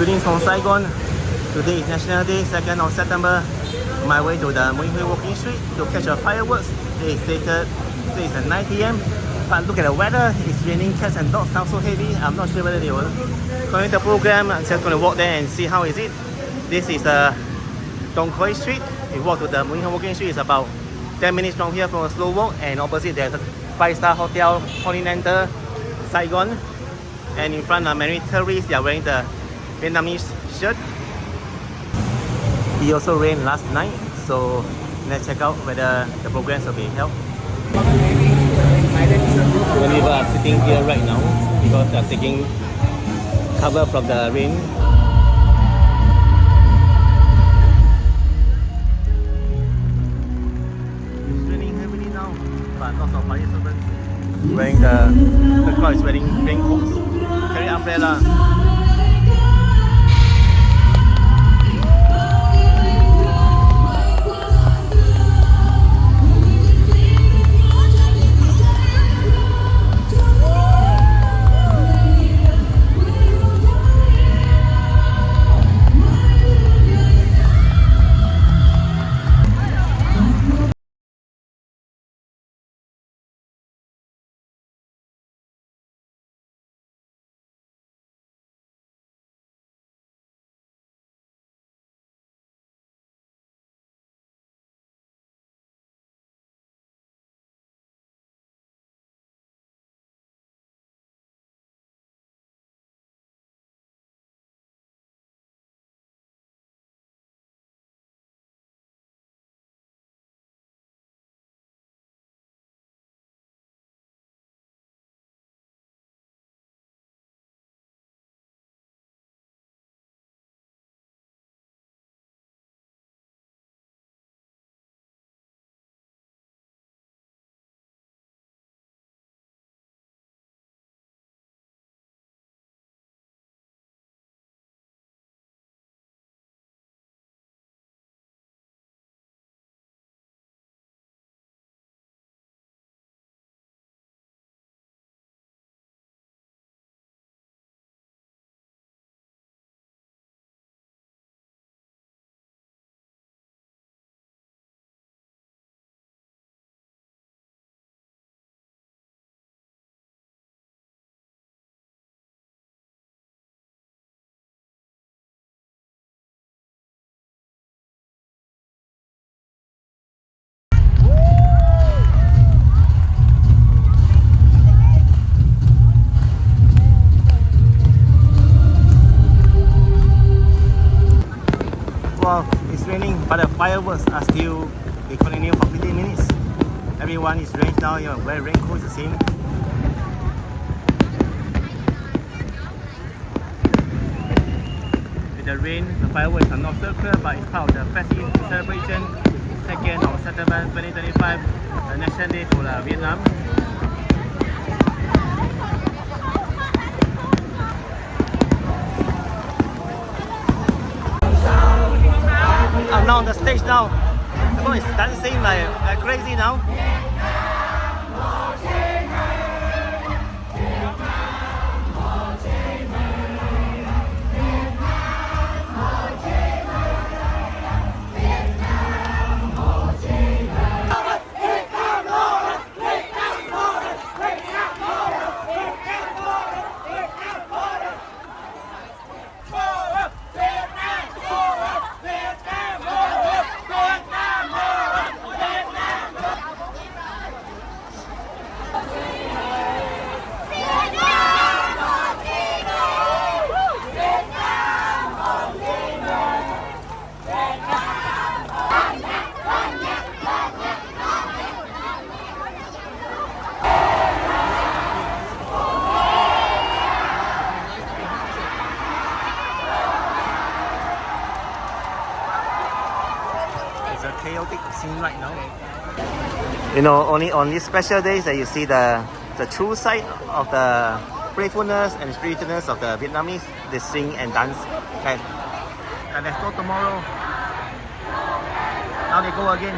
Greetings from Saigon. Today is National Day, 2nd of September. On my way to the Nguyen Hue Walking Street to catch a fireworks. Today is at 9 p.m. But look at the weather, it's raining cats and dogs now so heavy. I'm not sure whether they will join the program. I'm just going to walk there and see how is it. This is the Dong Khoi Street. We walk to the Nguyen Hue Walking Street. It's about 10 minutes from here from a slow walk, and opposite there's a 5-star hotel, Continental, Saigon. And in front are many tourists. They are wearing the Vietnamese shirt. It also rained last night, so let's check out whether the programs will be held. Many people are sitting here right now because they are taking cover from the rain. It's raining heavily now, but lots of fire servants wearing the crowd is wearing raincoats, carry umbrella. Well, it's raining, but the fireworks are still, they continue for 15 minutes. Everyone is drenched now, wearing raincoats, the same. With the rain, the fireworks are not so clear, but it's part of the festive celebration, 2nd of September 2025, the National Day for Vietnam. I'm now on the stage now. Everyone is dancing like crazy now. Chaotic scene right now. You know, only on these special days that you see the true side of the playfulness and spiritualness of the Vietnamese. They sing and dance. And let's go tomorrow. Now they go again,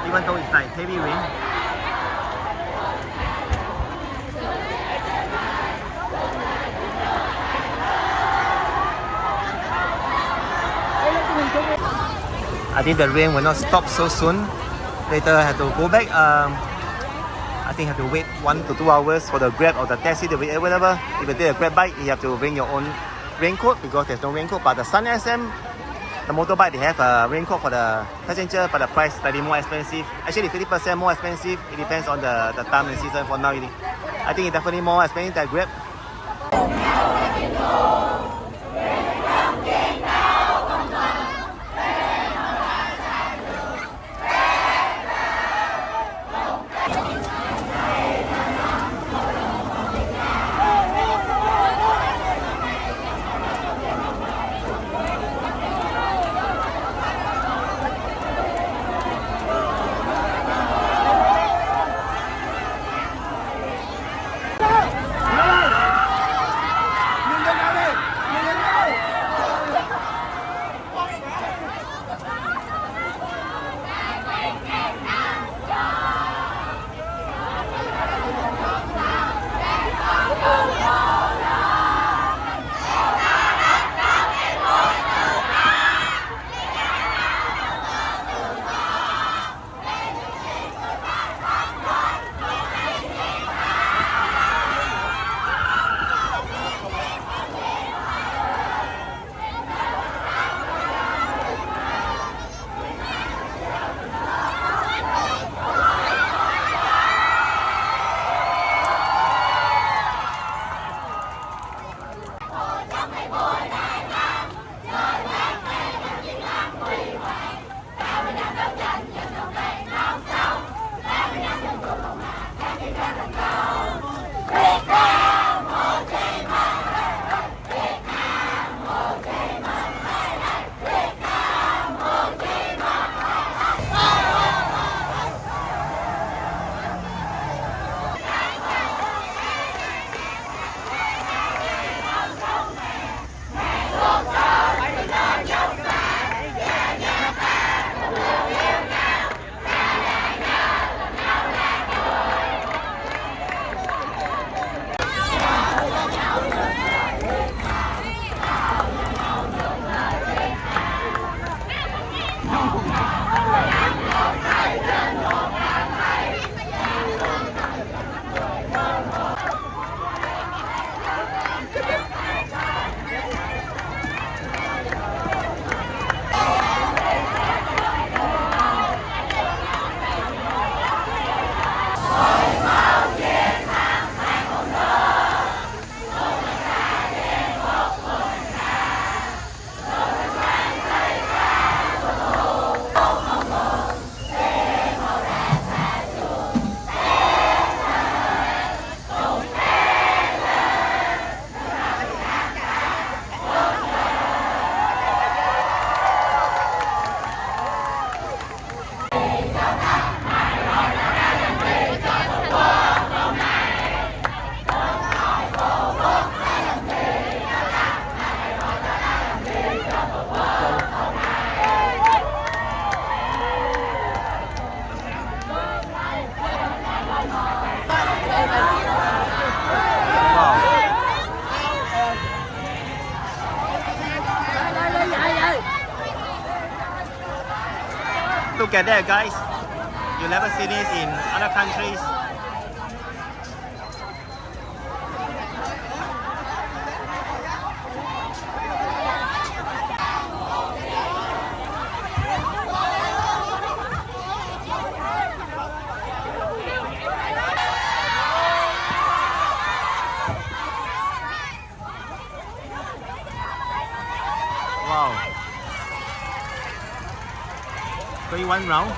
even though it's like heavy rain. I think the rain will not stop so soon. Later I have to go back. I think I have to wait 1 to 2 hours for the Grab or the taxi to be available. If you take a Grab bike, you have to bring your own raincoat because there's no raincoat. But the Sun SM, the motorbike, they have a raincoat for the passenger, but the price slightly more expensive. Actually, 50% more expensive. It depends on the time and season. For now, I think it's definitely more expensive than Grab. Look at that, guys. You never see this in other countries. Wow. Going one round.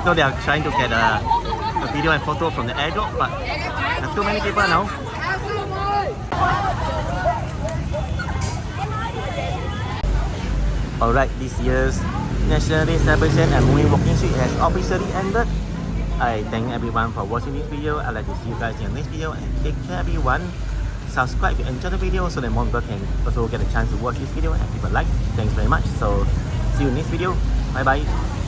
So they are trying to get a video and photo from the airdrop, but there's too many people now. Alright, this year's National Day celebration at Nguyen Hue Walking Street has officially ended. I thank everyone for watching this video. I'd like to see you guys in the next video, and take care everyone. Subscribe if you enjoyed the video so that more people can also get a chance to watch this video and leave a like. Thanks very much. So see you in the next video. Bye bye.